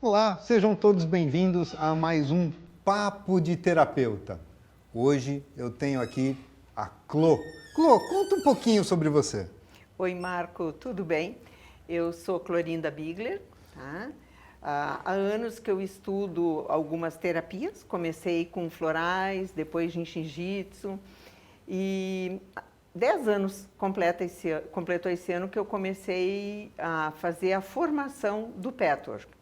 Olá, sejam todos bem-vindos a mais um Papo de Terapeuta. Hoje eu tenho aqui a Clô. Clô, conta um pouquinho sobre você. Oi, Marco, tudo bem? Eu sou Clorinda Bigler, tá? Há anos que eu estudo algumas terapias, comecei com florais, depois em Jiu-Jitsu e 10 anos completou esse ano que eu comecei a fazer a formação do Patchwork.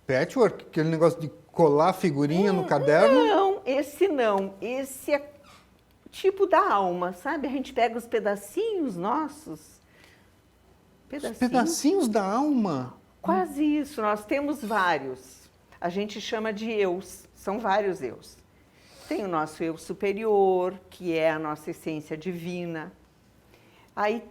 Patchwork? Aquele negócio de colar figurinha no caderno? Não, esse é tipo da alma, sabe? A gente pega os pedacinhos nossos, Os pedacinhos da alma? quase isso, nós temos vários. A gente chama de eus, são vários eus. Tem o nosso eu superior, que é a nossa essência divina. Aí,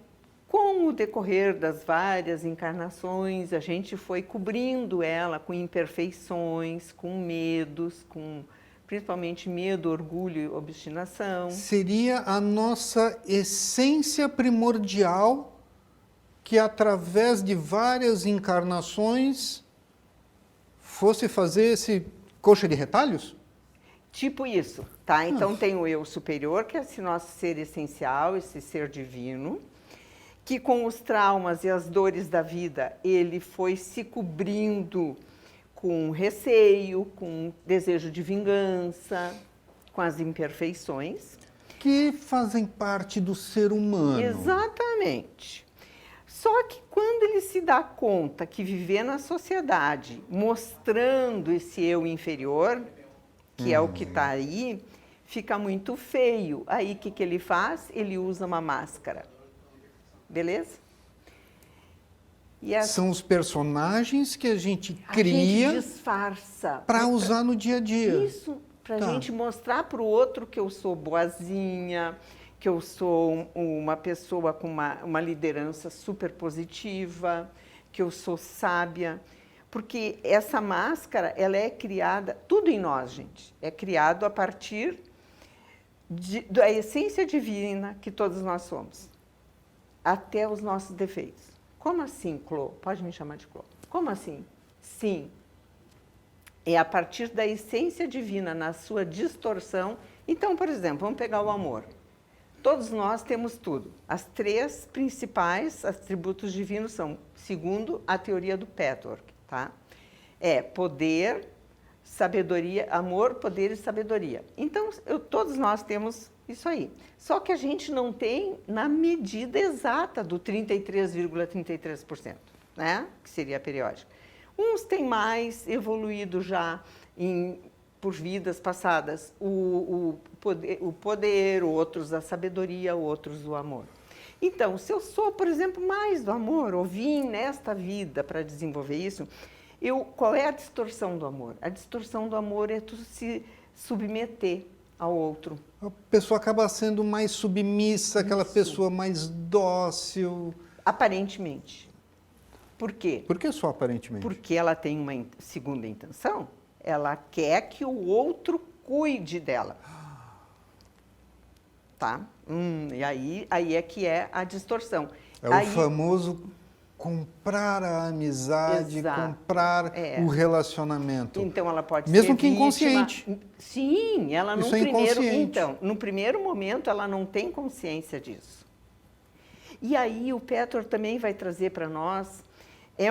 com o decorrer das várias encarnações, a gente foi cobrindo ela com imperfeições, com medos, com principalmente medo, orgulho e obstinação. Seria a nossa essência primordial que, através de várias encarnações, fosse fazer esse coxa de retalhos? Tipo isso, tá? Então tem o eu superior, que é esse nosso ser essencial, esse ser divino, que com os traumas e as dores da vida, ele foi se cobrindo com receio, com desejo de vingança, com as imperfeições. Que fazem parte do ser humano. Exatamente. Só que quando ele se dá conta que viver na sociedade, mostrando esse eu inferior, que é o que está aí, fica muito feio. Aí o que ele faz? Ele usa uma máscara. Beleza? São os personagens que a gente A cria gente disfarça. para usar no dia a dia. Isso, para a gente mostrar para o outro que eu sou boazinha, que eu sou uma pessoa com uma liderança super positiva, que eu sou sábia. Porque essa máscara, ela é criada, tudo em nós, gente, é criado a partir da essência divina que todos nós somos, até os nossos defeitos. Como assim, Clô? Pode me chamar de Clô. Como assim? Sim, é a partir da essência divina, na sua distorção. Então, por exemplo, vamos pegar o amor. Todos nós temos tudo. As três principais atributos divinos são, segundo a teoria do Patchwork, tá? É poder, sabedoria, amor, poder e sabedoria. Então, todos nós temos isso aí. Só que a gente não tem na medida exata do 33,33%, né? Que seria periódico. Uns têm mais evoluído já por vidas passadas o poder, outros a sabedoria, outros o amor. Então, se eu sou, por exemplo, mais do amor, ou vim nesta vida para desenvolver isso, qual é a distorção do amor? A distorção do amor é tu se submeter ao outro. A pessoa acaba sendo mais submissa, aquela pessoa mais dócil. Aparentemente. Por quê? Por que só aparentemente? Porque ela tem uma segunda intenção. Ela quer que o outro cuide dela. Tá? E aí é que é a distorção. É o famoso comprar a amizade, comprar o relacionamento. Então ela pode mesmo ser que inconsciente. Sim, ela Isso é inconsciente. Então, no primeiro momento ela não tem consciência disso. E aí o Patchwork também vai trazer para nós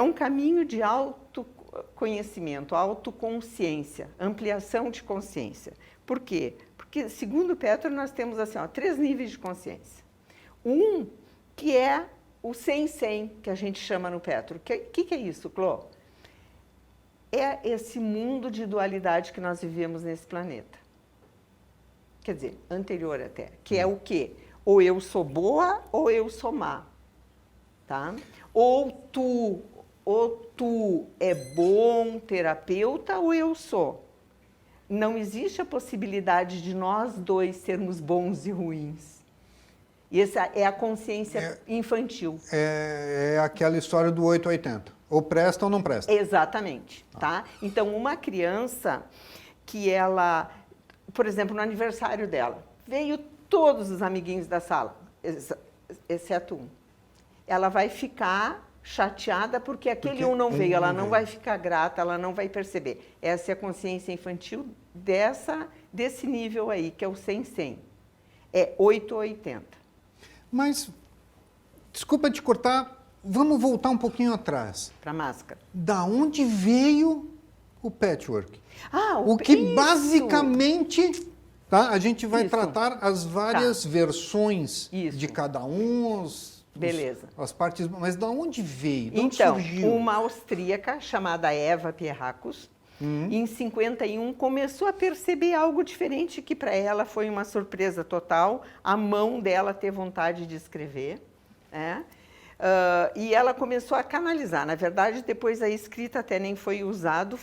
um caminho de autoconhecimento, autoconsciência, ampliação de consciência. Por quê? Porque, segundo o Patchwork, nós temos assim, 3 níveis de consciência. Um, que é o 100-100, que a gente chama no Patchwork. O que é isso, Clô? É esse mundo de dualidade que nós vivemos nesse planeta. Quer dizer, anterior até. Que é o quê? Ou eu sou boa ou eu sou má. Tá? Ou tu é bom terapeuta ou eu sou. Não existe a possibilidade de nós dois sermos bons e ruins. E essa é a consciência infantil. É aquela história do 880. Ou presta ou não presta. Exatamente. Tá? Então, uma criança que ela, por exemplo, no aniversário dela, veio todos os amiguinhos da sala, exceto um. Ela vai ficar chateada porque aquele Porque um não um veio, ela não não veio. vai ficar grata, ela não vai perceber. Essa é a consciência infantil desse nível aí, que é o 100-100. É 8 ou 80. Mas, desculpa te cortar, vamos voltar um pouquinho atrás. Para máscara. Da onde veio o patchwork? Ah, O que isso! basicamente, tá? A gente vai Isso. tratar as várias versões Isso. de cada um, Beleza. as partes, mas da onde veio? De onde Então, surgiu? uma austríaca chamada Eva Pierracus, em 51, começou a perceber algo diferente que para ela foi uma surpresa total, a mão dela ter vontade de escrever, né? E ela começou a canalizar. Na verdade, depois a escrita até nem foi usado,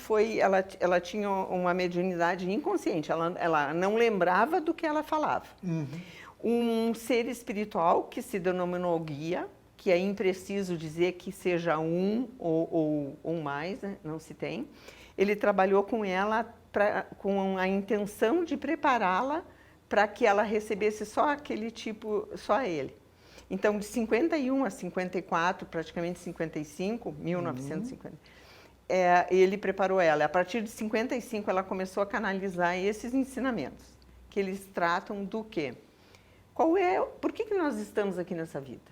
ela tinha uma mediunidade inconsciente, ela não lembrava do que ela falava. Um ser espiritual que se denominou guia, que é impreciso dizer que seja um ou mais, né? Não se tem. Ele trabalhou com ela com a intenção de prepará-la para que ela recebesse só aquele tipo, só ele. Então, de 51 a 54, praticamente 55, 1950, ele preparou ela. A partir de 55, ela começou a canalizar esses ensinamentos, que eles tratam do quê? Por que nós estamos aqui nessa vida?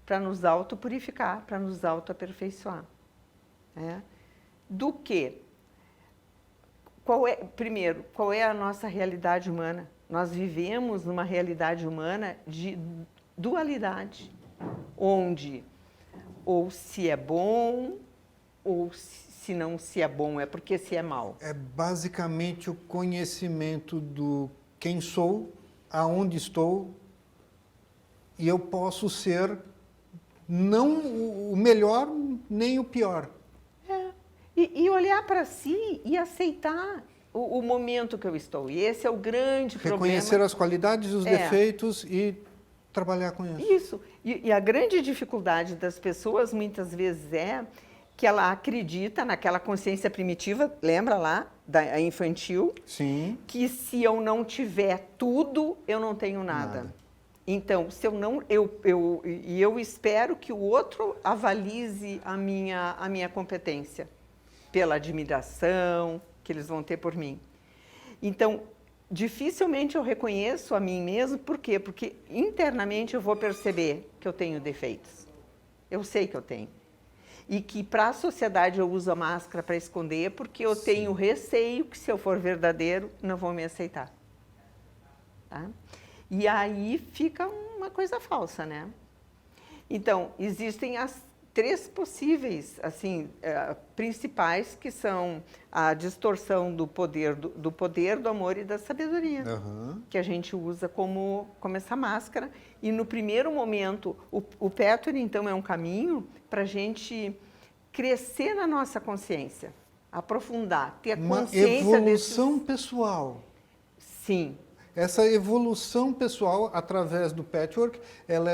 Para nos autopurificar, para nos autoaperfeiçoar. Do quê? Primeiro, qual é a nossa realidade humana? Nós vivemos numa realidade humana de dualidade, onde ou se é bom, ou se não se é bom, é porque se é mal. É basicamente o conhecimento do quem sou, aonde estou, e eu posso ser não o melhor nem o pior. E olhar para si e aceitar o momento que eu estou. E esse é o grande problema. Reconhecer as qualidades, os defeitos e trabalhar com isso. Isso. E a grande dificuldade das pessoas, muitas vezes, é que ela acredita naquela consciência primitiva, lembra lá, da infantil? Sim. Que se eu não tiver tudo, eu não tenho nada. Então, se eu não... eu espero que o outro avalize a minha competência pela admiração que eles vão ter por mim. Então, dificilmente eu reconheço a mim mesmo. Por quê? Porque internamente eu vou perceber que eu tenho defeitos. Eu sei que eu tenho. E que para a sociedade eu uso a máscara para esconder porque eu tenho receio que se eu for verdadeiro, não vão me aceitar. Tá? E aí fica uma coisa falsa, né? Então, existem as 3 possíveis, assim, principais, que são a distorção do poder, do amor e da sabedoria, que a gente usa como essa máscara. E no primeiro momento, o Petri, então, é um caminho para a gente crescer na nossa consciência, aprofundar, ter consciência uma evolução pessoal. Sim. Essa evolução pessoal, através do patchwork, ela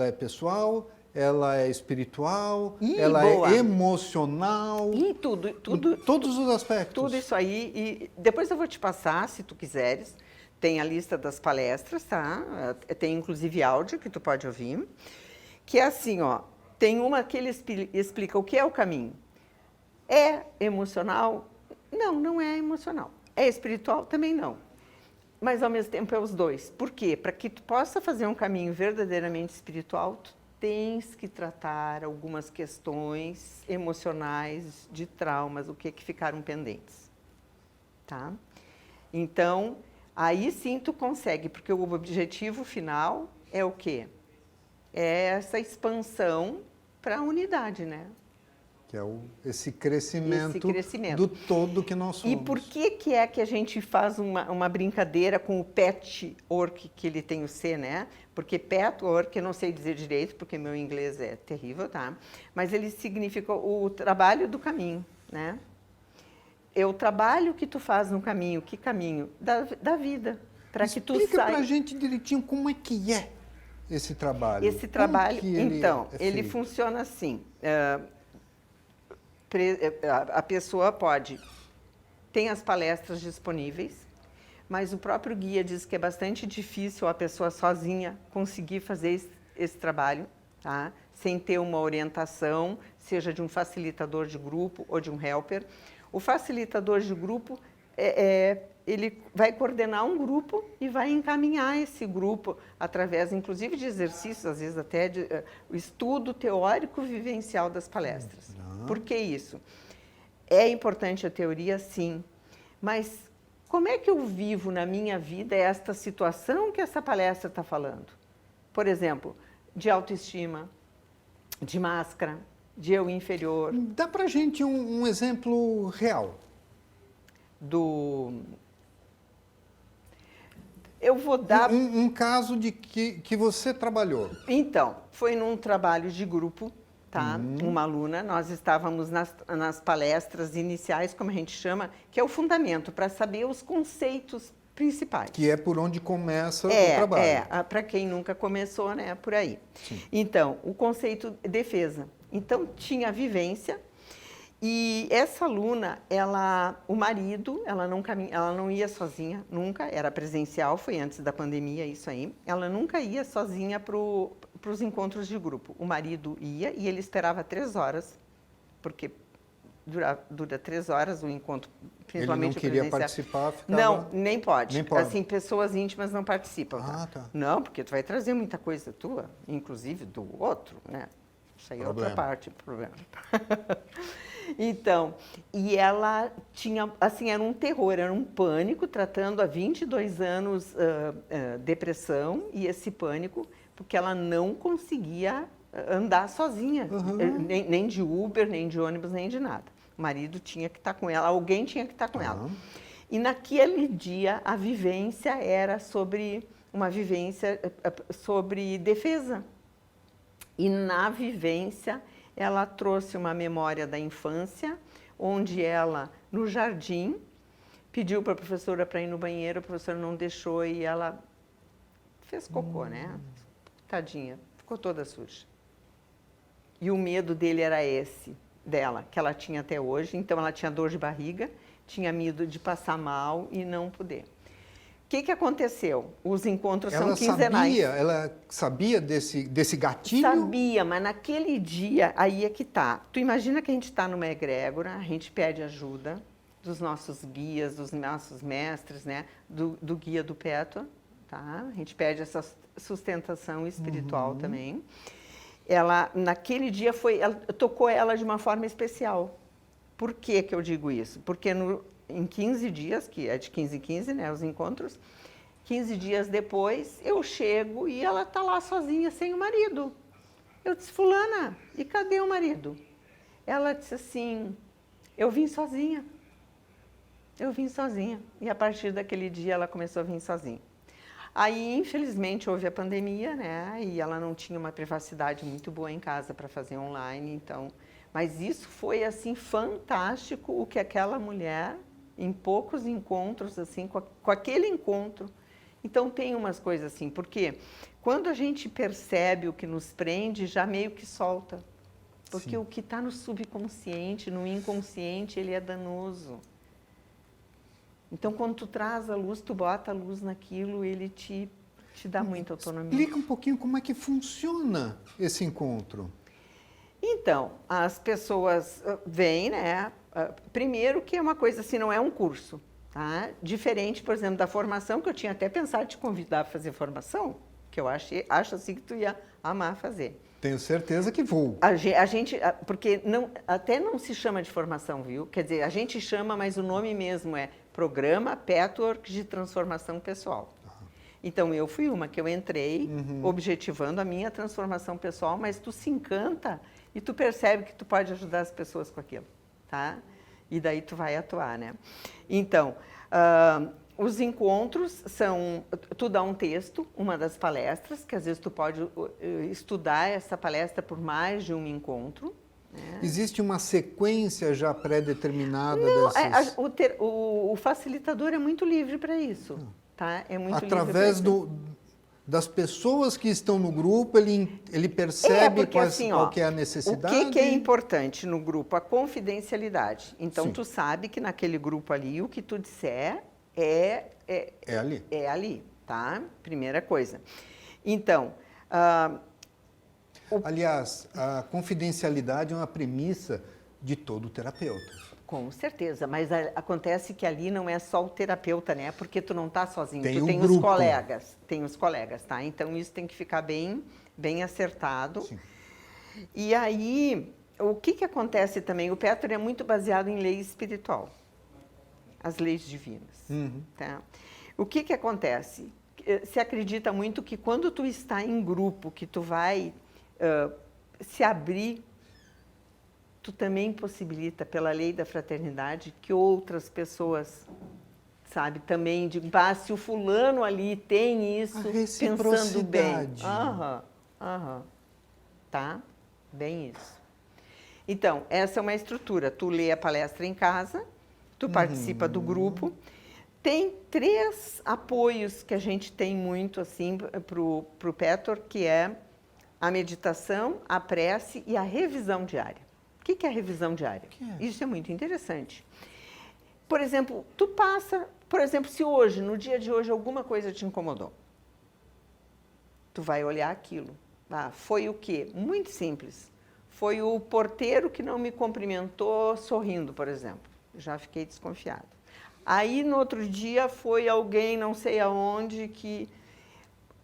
é pessoal, ela é espiritual, ela é emocional. E tudo. Em todos os aspectos. Tudo isso aí. E depois eu vou te passar, se tu quiseres. Tem a lista das palestras, tá? Tem inclusive áudio que tu pode ouvir. Que é assim, ó. Tem uma que ele explica o que é o caminho. É emocional? Não, não é emocional. É espiritual? Também não. Mas, ao mesmo tempo, é os dois. Por quê? Para que tu possa fazer um caminho verdadeiramente espiritual, tu tens que tratar algumas questões emocionais, de traumas, o que ficaram pendentes. Tá? Então, aí sim tu consegue, porque o objetivo final é o quê? É essa expansão para a unidade, né? Que é esse crescimento do todo que nós somos. E por que é que a gente faz uma brincadeira com o patchwork, que ele tem o C, né? Porque patchwork, eu não sei dizer direito, porque meu inglês é terrível, tá? Mas ele significa o trabalho do caminho, né? É o trabalho que tu faz no caminho. Que caminho? Da vida. Para que tu Explica pra gente direitinho como é que é esse trabalho. Esse trabalho, então, ele funciona assim. A pessoa tem as palestras disponíveis, mas o próprio guia diz que é bastante difícil a pessoa sozinha conseguir fazer esse trabalho, tá? sem ter uma orientação, seja de um facilitador de grupo ou de um helper. O facilitador de grupo, ele vai coordenar um grupo e vai encaminhar esse grupo através, inclusive, de exercícios, às vezes até de o estudo teórico vivencial das palestras. Por que isso? É importante a teoria, sim, mas como é que eu vivo na minha vida esta situação que essa palestra está falando? Por exemplo, de autoestima, de máscara, de eu inferior. Dá para a gente um exemplo real. Eu vou dar... Um caso de que você trabalhou. Então, foi num trabalho de grupo, tá? Uma aluna, nós estávamos nas palestras iniciais, como a gente chama, que é o fundamento, para saber os conceitos principais. Que é por onde começa o trabalho. Para quem nunca começou, né? Por aí. Sim. Então, o conceito de defesa. Então, tinha a vivência. E essa aluna, o marido, ela não ia sozinha, nunca, era presencial, foi antes da pandemia, isso aí. Ela nunca ia sozinha para os encontros de grupo. O marido ia e ele esperava 3 horas, porque dura 3 horas o encontro, principalmente ele não queria presencial. participar, ficava... Não, nem pode. Nem pode. Assim, pessoas íntimas não participam. Ah, tá. Não, porque tu vai trazer muita coisa tua, inclusive do outro, né? Isso aí é outra parte do problema. Então, e ela tinha, assim, era um terror, era um pânico, tratando há 22 anos depressão e esse pânico, porque ela não conseguia andar sozinha, nem de Uber, nem de ônibus, nem de nada. O marido tinha que estar com ela, alguém tinha que estar com ela. E naquele dia, a vivência era uma vivência sobre defesa. E na vivência, ela trouxe uma memória da infância, onde ela, no jardim, pediu para a professora para ir no banheiro, a professora não deixou e ela fez cocô, né? Tadinha, ficou toda suja. E o medo dela, que ela tinha até hoje. Então, ela tinha dor de barriga, tinha medo de passar mal e não poder. O que aconteceu? Os encontros são quinzenais. Ela sabia desse gatilho? Sabia, mas naquele dia, aí é que tá. Tu imagina que a gente está numa egrégora, a gente pede ajuda dos nossos guias, dos nossos mestres, né? Do guia do Pétua, tá? A gente pede essa sustentação espiritual também. Ela, naquele dia, tocou ela de uma forma especial. Por que eu digo isso? Porque em 15 dias, que é de 15 em 15, né, os encontros, 15 dias depois, eu chego e ela está lá sozinha, sem o marido. Eu disse, fulana, e cadê o marido? Ela disse assim, eu vim sozinha. Eu vim sozinha. E a partir daquele dia, ela começou a vir sozinha. Aí, infelizmente, houve a pandemia, né, e ela não tinha uma privacidade muito boa em casa para fazer online, então... Mas isso foi, assim, fantástico, o que aquela mulher... em poucos encontros, assim, com aquele encontro. Então, tem umas coisas assim, porque quando a gente percebe o que nos prende, já meio que solta. Porque o que está no subconsciente, no inconsciente, ele é danoso. Então, quando tu traz a luz, tu bota a luz naquilo, ele te dá muita autonomia. Explica um pouquinho como é que funciona esse encontro. Então, as pessoas vêm, né? Primeiro que é uma coisa assim, não é um curso, tá? Diferente, por exemplo, da formação, que eu tinha até pensado te convidar para fazer formação, que eu acho assim que tu ia amar fazer. Tenho certeza que vou. A gente, porque até não se chama de formação, viu? Quer dizer, a gente chama, mas o nome mesmo é Programa Petwork de Transformação Pessoal. Então, eu fui uma que eu entrei objetivando a minha transformação pessoal, mas tu se encanta e tu percebe que tu pode ajudar as pessoas com aquilo. Tá? E daí tu vai atuar, né? Então, os encontros são... Tu dá um texto, uma das palestras, que às vezes tu pode estudar essa palestra por mais de um encontro. Né? Existe uma sequência já pré-determinada dessas... O facilitador é muito livre para isso. Tá? É muito através das pessoas que estão no grupo, ele percebe qual que é a necessidade? O que é importante no grupo? A confidencialidade. Então, tu sabe que naquele grupo ali, o que tu disser é ali. É ali, tá? Primeira coisa. Então... Aliás, a confidencialidade é uma premissa de todo terapeuta. Com certeza, mas acontece que ali não é só o terapeuta, né? Porque tu não tá sozinho, Tem tu um tem grupo. os colegas, tá? Então isso tem que ficar bem acertado. Sim. E aí, o que acontece também? O Peter é muito baseado em lei espiritual, as leis divinas, tá? O que acontece? Se acredita muito que quando tu está em grupo, que tu vai se abrir, tu também possibilita, pela lei da fraternidade, que outras pessoas, sabe, também, se o fulano ali tem isso, A pensando bem. reciprocidade. Tá? Bem isso. Então, essa é uma estrutura. Tu lê a palestra em casa, tu participa do grupo. Tem 3 apoios que a gente tem muito, assim, pro Peter, que é a meditação, a prece e a revisão diária. O que é a revisão diária? Isso é muito interessante. Por exemplo, se hoje, no dia de hoje, alguma coisa te incomodou, tu vai olhar aquilo. Foi o quê? Muito simples. Foi o porteiro que não me cumprimentou sorrindo, por exemplo. Já fiquei desconfiada. Aí, no outro dia, foi alguém, não sei aonde, que...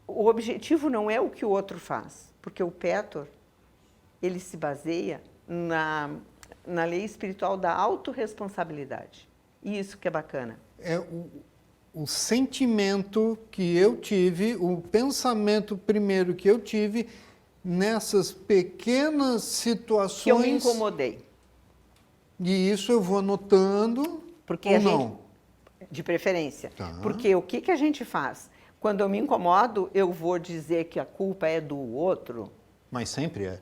O objetivo não é o que o outro faz, porque o Peter, ele se baseia na lei espiritual da autorresponsabilidade. E isso que é bacana. É o sentimento que eu tive, o pensamento primeiro que eu tive nessas pequenas situações... Que eu me incomodei. E isso eu vou anotando Porque ou não? De preferência. Tá. Porque o que a gente faz? Quando eu me incomodo, eu vou dizer que a culpa é do outro. Mas sempre é.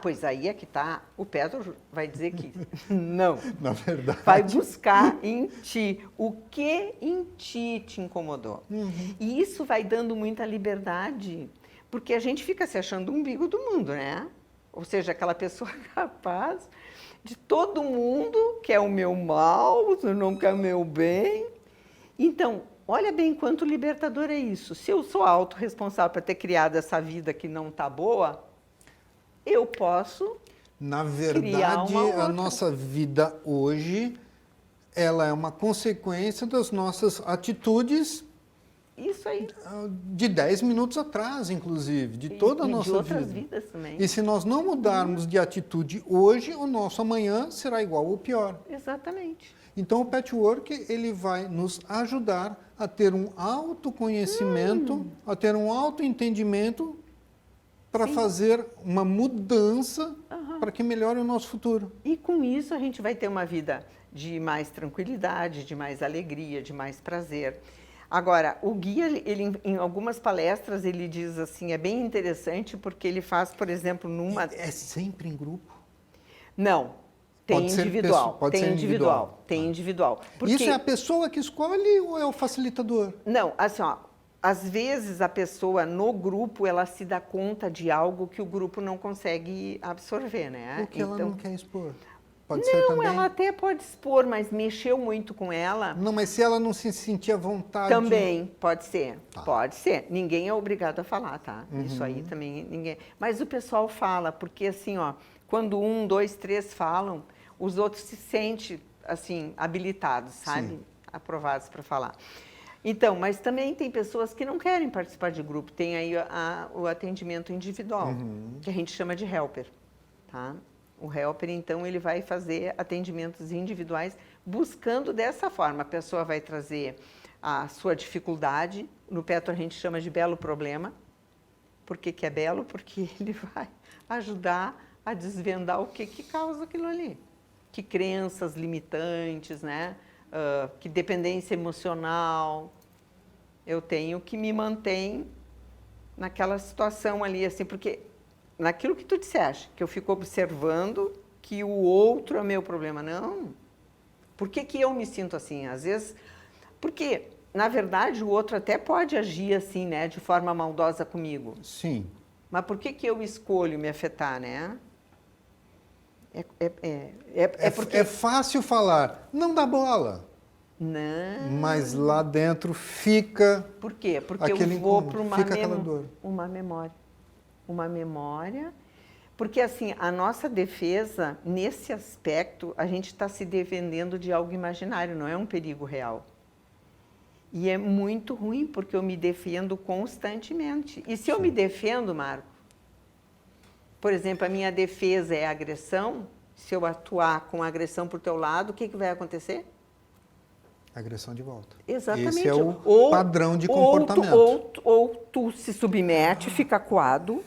Pois aí é que tá. O Pedro vai dizer que não. Na verdade. Vai buscar em ti o que em ti te incomodou. E isso vai dando muita liberdade, porque a gente fica se achando o umbigo do mundo, né? Ou seja, aquela pessoa capaz de todo mundo quer o meu mal, não quer o meu bem. Então, olha bem quanto libertador é isso. Se eu sou autorresponsável por ter criado essa vida que não está boa, eu posso Na criar verdade, uma outra. a nossa vida hoje, ela é uma consequência das nossas atitudes Isso aí. de 10 minutos atrás, inclusive, de toda a nossa de outras vida. vidas também. E se nós não mudarmos de atitude hoje, o nosso amanhã será igual ou pior. Exatamente. Então, o patchwork, ele vai nos ajudar a ter um autoconhecimento, a ter um autoentendimento para fazer uma mudança para que melhore o nosso futuro. E com isso a gente vai ter uma vida de mais tranquilidade, de mais alegria, de mais prazer. Agora, o guia, ele, em algumas palestras, ele diz assim, é bem interessante porque ele faz, por exemplo, numa... É sempre em grupo? Não, tem Pode ser individual, pode ser individual. tem individual. Porque... Isso é a pessoa que escolhe ou é o facilitador? Não, assim, ó, às vezes a pessoa no grupo, ela se dá conta de algo que o grupo não consegue absorver, né? O que ela Então, não quer expor. Pode ser não, também. ela até pode expor, mas mexeu muito com ela. Não, mas se ela não se sentir à vontade... Também, pode ser, Tá. pode ser. Ninguém é obrigado a falar, tá? Isso aí também ninguém... Mas o pessoal fala, porque assim, ó, quando 1, 2, 3 falam, os outros se sentem, assim, habilitados, sabe? Sim. Aprovados para falar. Então, mas também tem pessoas que não querem participar de grupo. Tem aí o atendimento individual, que a gente chama de helper, tá? O helper, então, ele vai fazer atendimentos individuais buscando dessa forma. A pessoa vai trazer a sua dificuldade. No Petro a gente chama de belo problema. Por que que é belo? Porque ele vai ajudar a desvendar o que causa aquilo ali. Que crenças limitantes, né? Que dependência emocional eu tenho que me mantém naquela situação ali, assim, porque naquilo que tu disseste, que eu fico observando que o outro é meu problema. Não. Por que que eu me sinto assim? Às vezes, porque, na verdade, o outro até pode agir assim, né, de forma maldosa comigo. Sim. Mas por que que eu escolho me afetar, né? Porque... É fácil falar, não dá bola. Não. Mas lá dentro fica... Por quê? Porque aquele eu vou incômodo, para fica aquela dor. uma memória. uma memória, porque assim, a nossa defesa, nesse aspecto, a gente está se defendendo de algo imaginário, não é um perigo real. E é muito ruim, porque eu me defendo constantemente. E se eu me defendo, Marco, por exemplo, a minha defesa é a agressão, se eu atuar com agressão por teu lado, o que vai acontecer? Agressão de volta. Exatamente. Esse é o padrão de comportamento. Ou tu se submete, fica acuado,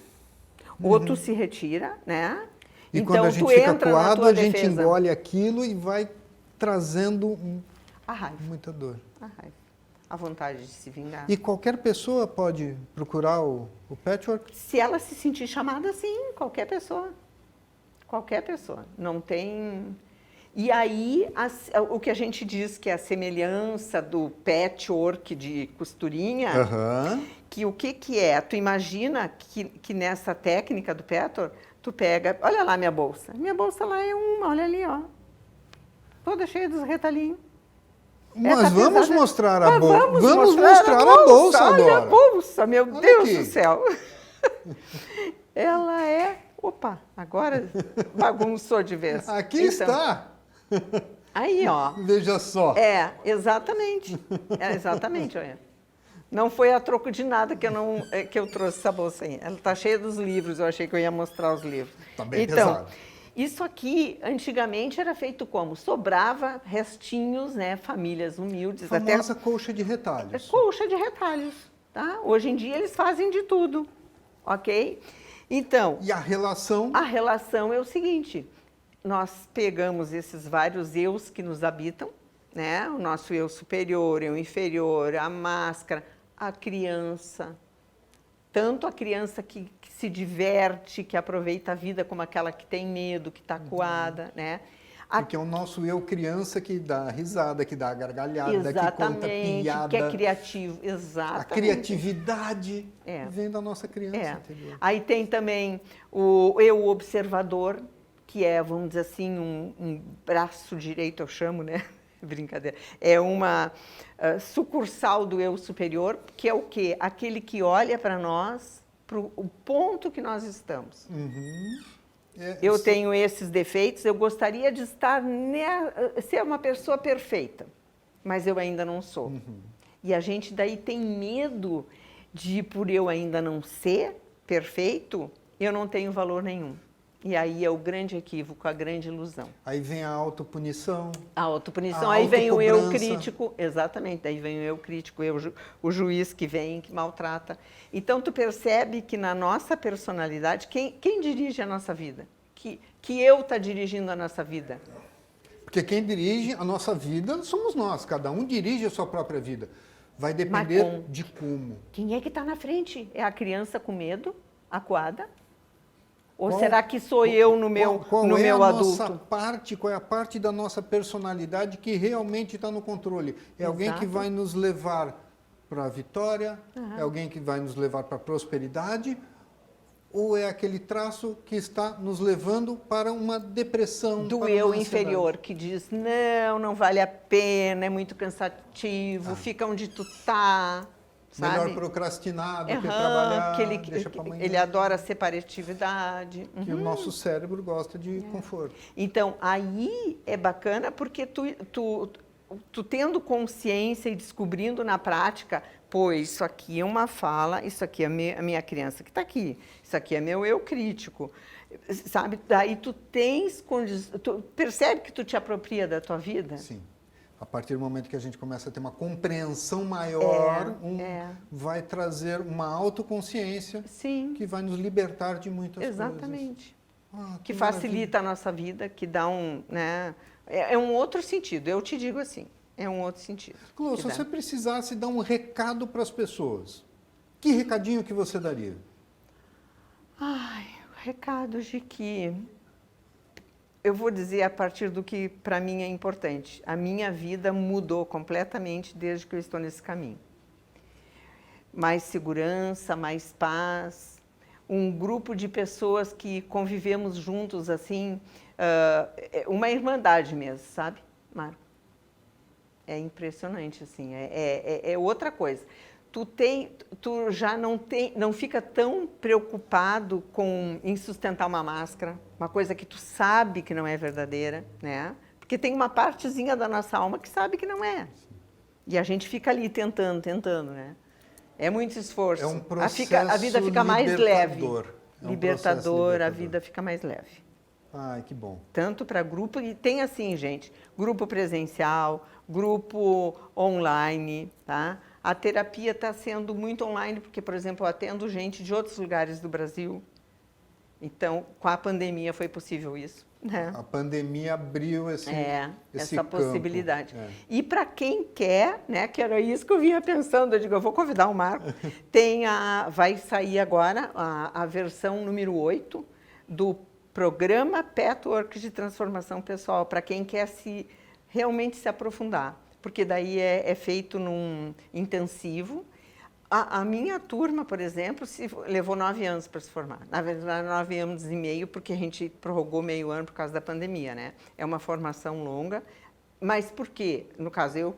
ou tu se retira, né? E então, quando a gente tu fica entra na acuado, tua a gente defesa. engole aquilo e vai trazendo A raiva. muita dor. A raiva. A vontade de se vingar. E qualquer pessoa pode procurar o patchwork? Se ela se sentir chamada, sim, qualquer pessoa. Qualquer pessoa. Não tem... E aí, o que a gente diz que é a semelhança do patchwork de costurinha, que o que é? Tu imagina que nessa técnica do patchwork, tu pega... Olha lá minha bolsa. Minha bolsa lá é uma, olha ali, ó. Toda cheia dos retalhinhos. Mas vamos mostrar a bolsa. Vamos mostrar a bolsa agora. Olha a bolsa, meu Olha Deus aqui. do céu. Ela é... Opa, agora bagunçou de vez. Aqui Então, está. Aí, ó. Veja só. Exatamente. Exatamente, olha. Não foi a troco de nada que eu trouxe essa bolsa aí. Ela está cheia dos livros, eu achei que eu ia mostrar os livros. Está bem pesado. Isso aqui, antigamente, era feito como? Sobrava restinhos, né? Famílias humildes. A famosa colcha de retalhos. Colcha de retalhos, tá? Hoje em dia, eles fazem de tudo, ok? Então... E a relação? A relação é o seguinte, nós pegamos esses vários eus que nos habitam, né? O nosso eu superior, eu inferior, a máscara, a criança. Tanto a criança que se diverte, que aproveita a vida, como aquela que tem medo, que está acuada, né? Porque é o nosso eu criança que dá risada, que dá gargalhada, exatamente, que conta piada. Que é criativo, exatamente. A criatividade vem da nossa criança interior. Aí tem também o eu observador, que é, vamos dizer assim, um braço direito, eu chamo, né? Brincadeira. É uma sucursal do eu superior, que é o quê? Aquele que olha para nós, para o ponto que nós estamos. Eu tenho esses defeitos, eu gostaria de ser uma pessoa perfeita, mas eu ainda não sou. E a gente daí tem medo de, por eu ainda não ser perfeito, eu não tenho valor nenhum. E aí é o grande equívoco, a grande ilusão. Aí vem a autopunição. A autopunição, aí vem o eu crítico, exatamente, aí vem o eu crítico, o juiz que vem, que maltrata. Então, tu percebe que na nossa personalidade, quem dirige a nossa vida? Que eu está dirigindo a nossa vida? Porque quem dirige a nossa vida somos nós, cada um dirige a sua própria vida. Vai depender de como. Quem é que está na frente? É a criança com medo, acuada? Ou será que sou eu no meu adulto? Qual é a parte da nossa personalidade que realmente está no controle? É alguém que vai nos levar para a vitória? É alguém que vai nos levar para a prosperidade? Ou é aquele traço que está nos levando para uma depressão? Do eu inferior, que diz, não vale a pena, é muito cansativo, fica onde tu está. Sabe? Melhor procrastinar do que trabalhar, deixa para amanhã. Ele adora separatividade. Que o nosso cérebro gosta de conforto. Então, aí é bacana porque tu tendo consciência e descobrindo na prática, pô, isso aqui é uma fala, isso aqui é a minha criança que está aqui, isso aqui é meu eu crítico, sabe? Daí tu percebe que tu te apropria da tua vida? Sim. A partir do momento que a gente começa a ter uma compreensão maior, vai trazer uma autoconsciência que vai nos libertar de muitas coisas. Exatamente. Que facilita a nossa vida, que dá né? É um outro sentido, eu te digo assim, é um outro sentido. Clô, se você precisasse dar um recado para as pessoas, que recadinho que você daria? Recados de que... Eu vou dizer a partir do que para mim é importante. A minha vida mudou completamente desde que eu estou nesse caminho. Mais segurança, mais paz, um grupo de pessoas que convivemos juntos, assim, uma irmandade mesmo, sabe, Marco? É impressionante, assim, é outra coisa. tu já não fica tão preocupado em sustentar uma máscara, uma coisa que tu sabe que não é verdadeira, né? Porque tem uma partezinha da nossa alma que sabe que não é. E a gente fica ali tentando, né? É muito esforço. É um processo a vida fica mais leve. Libertador, a vida fica mais leve. Ai, que bom. Tanto para grupo, e tem assim, gente, grupo presencial, grupo online, tá? A terapia está sendo muito online, porque, por exemplo, eu atendo gente de outros lugares do Brasil. Então, com a pandemia foi possível isso, né? A pandemia abriu essa possibilidade. E para quem quer, né, que era isso que eu vinha pensando, eu digo, eu vou convidar o Marco, vai sair agora a versão número 8 do programa Petwork de transformação pessoal, para quem quer realmente se aprofundar, porque daí é feito num intensivo. A minha turma, por exemplo, levou 9 anos para se formar. Na verdade, 9 anos e meio, porque a gente prorrogou meio ano por causa da pandemia, né? É uma formação longa. Mas por quê? No caso, eu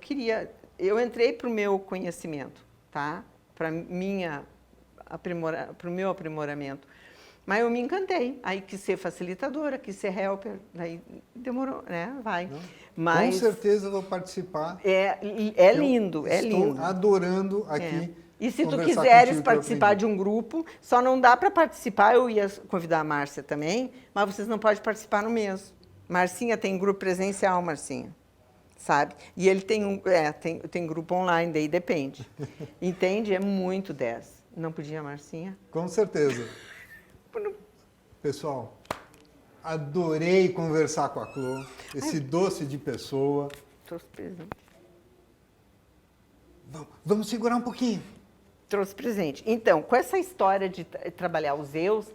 entrei para o meu conhecimento, tá? Para o meu aprimoramento. Mas eu me encantei. Aí quis ser facilitadora, quis ser helper. Daí demorou, né? Vai. Mas, com certeza eu vou participar. É lindo, é lindo. Estou adorando aqui. E se tu quiseres participar de um grupo, só não dá para participar, eu ia convidar a Márcia também, mas vocês não podem participar no mesmo. Marcinha tem grupo presencial, Marcinha, sabe? E ele tem grupo online, daí depende. Entende? É muito 10. Não podia, Marcinha? Com certeza. Pessoal, adorei conversar com a Clô, esse doce de pessoa. Trouxe presente. Vamos segurar um pouquinho. Trouxe presente. Então, com essa história de trabalhar os eus,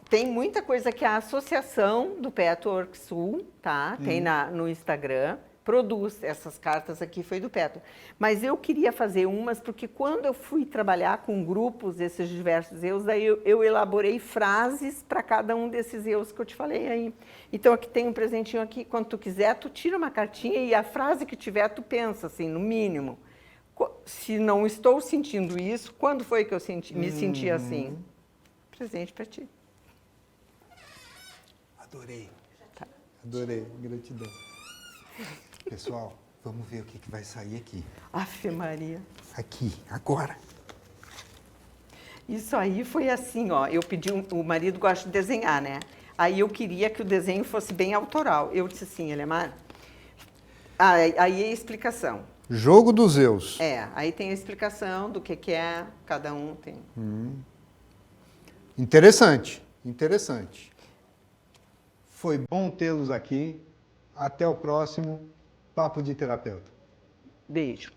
tem muita coisa que a Associação do Petwork Sul, tá? Tem no Instagram, produz essas cartas aqui, foi do Petwork. Mas eu queria fazer umas, porque quando eu fui trabalhar com grupos, esses diversos eus, daí eu elaborei frases para cada um desses eus que eu te falei aí. Então, aqui tem um presentinho aqui, quando tu quiser, tu tira uma cartinha e a frase que tiver, tu pensa, assim, no mínimo. Se não estou sentindo isso, quando foi que eu me senti assim? Presente para ti. Adorei. Adorei. Gratidão. Pessoal, vamos ver o que vai sair aqui. Ave Maria. Aqui, agora. Isso aí foi assim, ó. Eu pedi, o marido gosta de desenhar, né? Aí eu queria que o desenho fosse bem autoral. Eu disse assim, Elemar. Aí é a explicação. Jogo dos Zeus. Aí tem a explicação do que é, cada um tem. Interessante, interessante. Foi bom tê-los aqui. Até o próximo Papo de Terapeuta. Beijo.